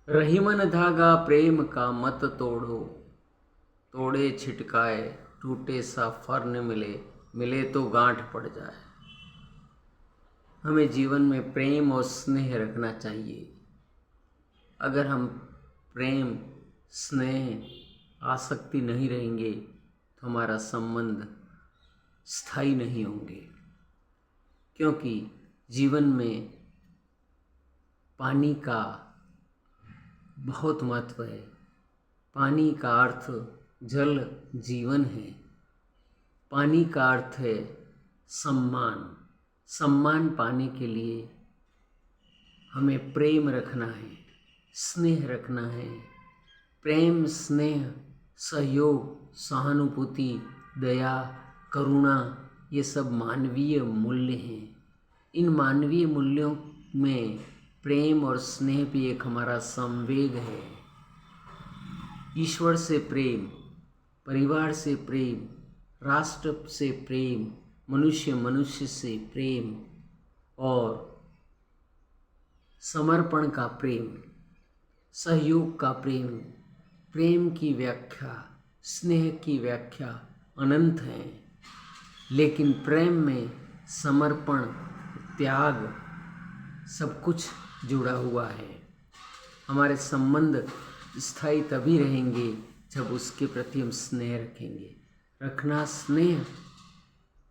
रहीमन धागा प्रेम का मत तोड़ो, तोड़े छिटकाए टूटे सा फर न मिले, मिले तो गांठ पड़ जाए। हमें जीवन में प्रेम और स्नेह रखना चाहिए। अगर हम प्रेम, स्नेह, आसक्ति नहीं रहेंगे तो हमारा संबंध स्थायी नहीं होंगे, क्योंकि जीवन में पानी का बहुत महत्व है। पानी का अर्थ जल जीवन है। पानी का अर्थ है सम्मान। सम्मान पाने के लिए हमें प्रेम रखना है, स्नेह रखना है। प्रेम, स्नेह, सहयोग, सहानुभूति, दया, करुणा, ये सब मानवीय मूल्य हैं। इन मानवीय मूल्यों में प्रेम और स्नेह भी एक हमारा संवेग है। ईश्वर से प्रेम, परिवार से प्रेम, राष्ट्र से प्रेम, मनुष्य मनुष्य से प्रेम और समर्पण का प्रेम, सहयोग का प्रेम, प्रेम की व्याख्या, स्नेह की व्याख्या अनंत है। लेकिन प्रेम में समर्पण, त्याग, सब कुछ जुड़ा हुआ है। हमारे संबंध स्थायी तभी रहेंगे जब उसके प्रति हम स्नेह रखेंगे। रखना स्नेह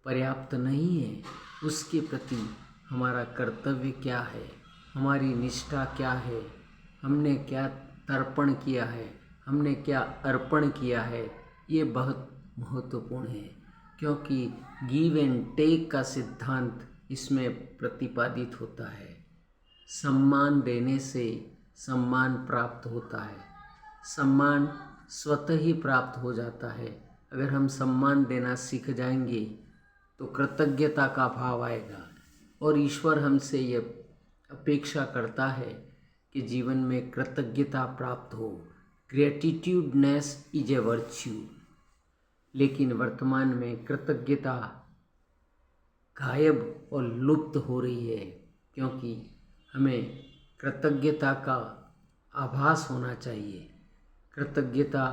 पर्याप्त नहीं है। उसके प्रति हमारा कर्तव्य क्या है, हमारी निष्ठा क्या है, हमने क्या तर्पण किया है, हमने क्या अर्पण किया है, ये बहुत महत्वपूर्ण है। क्योंकि गिव एंड टेक का सिद्धांत इसमें प्रतिपादित होता है। सम्मान देने से सम्मान प्राप्त होता है। सम्मान स्वतः ही प्राप्त हो जाता है। अगर हम सम्मान देना सीख जाएंगे तो कृतज्ञता का भाव आएगा और ईश्वर हमसे ये अपेक्षा करता है कि जीवन में कृतज्ञता प्राप्त हो। ग्रेटिट्यूडनेस इज ए वर्च्यू। लेकिन वर्तमान में कृतज्ञता गायब और लुप्त हो रही है, क्योंकि हमें कृतज्ञता का आभास होना चाहिए। कृतज्ञता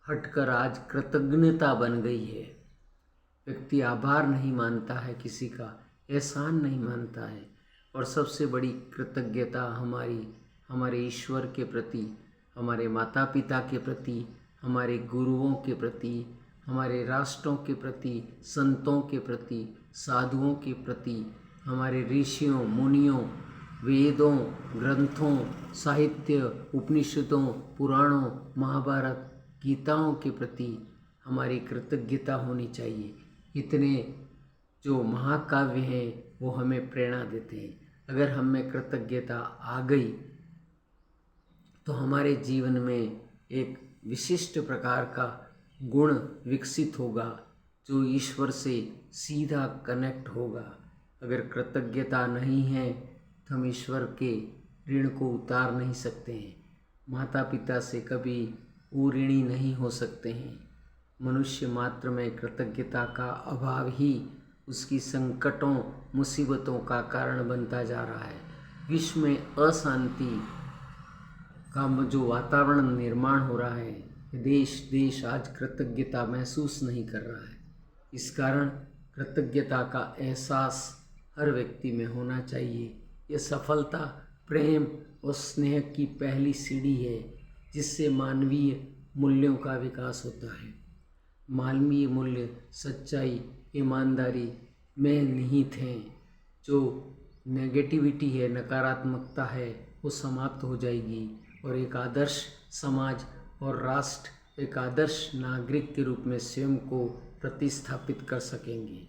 हटकर आज कृतज्ञता बन गई है। व्यक्ति आभार नहीं मानता है, किसी का एहसान नहीं मानता है। और सबसे बड़ी कृतज्ञता हमारे ईश्वर के प्रति, हमारे माता पिता के प्रति, हमारे गुरुओं के प्रति, हमारे राष्ट्रों के प्रति, संतों के प्रति, साधुओं के प्रति, हमारे ऋषियों, मुनियों, वेदों, ग्रंथों, साहित्य, उपनिषदों, पुराणों, महाभारत, गीताओं के प्रति हमारी कृतज्ञता होनी चाहिए। इतने जो महाकाव्य हैं वो हमें प्रेरणा देते हैं। अगर हम में कृतज्ञता आ गई तो हमारे जीवन में एक विशिष्ट प्रकार का गुण विकसित होगा जो ईश्वर से सीधा कनेक्ट होगा। अगर कृतज्ञता नहीं है तो हम ईश्वर के ऋण को उतार नहीं सकते हैं। माता पिता से कभी ऋणी नहीं हो सकते हैं। मनुष्य मात्र में कृतज्ञता का अभाव ही उसकी संकटों, मुसीबतों का कारण बनता जा रहा है। विश्व में अशांति का जो वातावरण निर्माण हो रहा है, देश आज कृतज्ञता महसूस नहीं कर रहा है। इस कारण कृतज्ञता का एहसास हर व्यक्ति में होना चाहिए। ये सफलता प्रेम और स्नेह की पहली सीढ़ी है, जिससे मानवीय मूल्यों का विकास होता है। मानवीय मूल्य सच्चाई, ईमानदारी में निहित हैं। जो नेगेटिविटी है, नकारात्मकता है, वो समाप्त हो जाएगी और एक आदर्श समाज और राष्ट्र, एक आदर्श नागरिक के रूप में स्वयं को प्रतिस्थापित कर सकेंगे।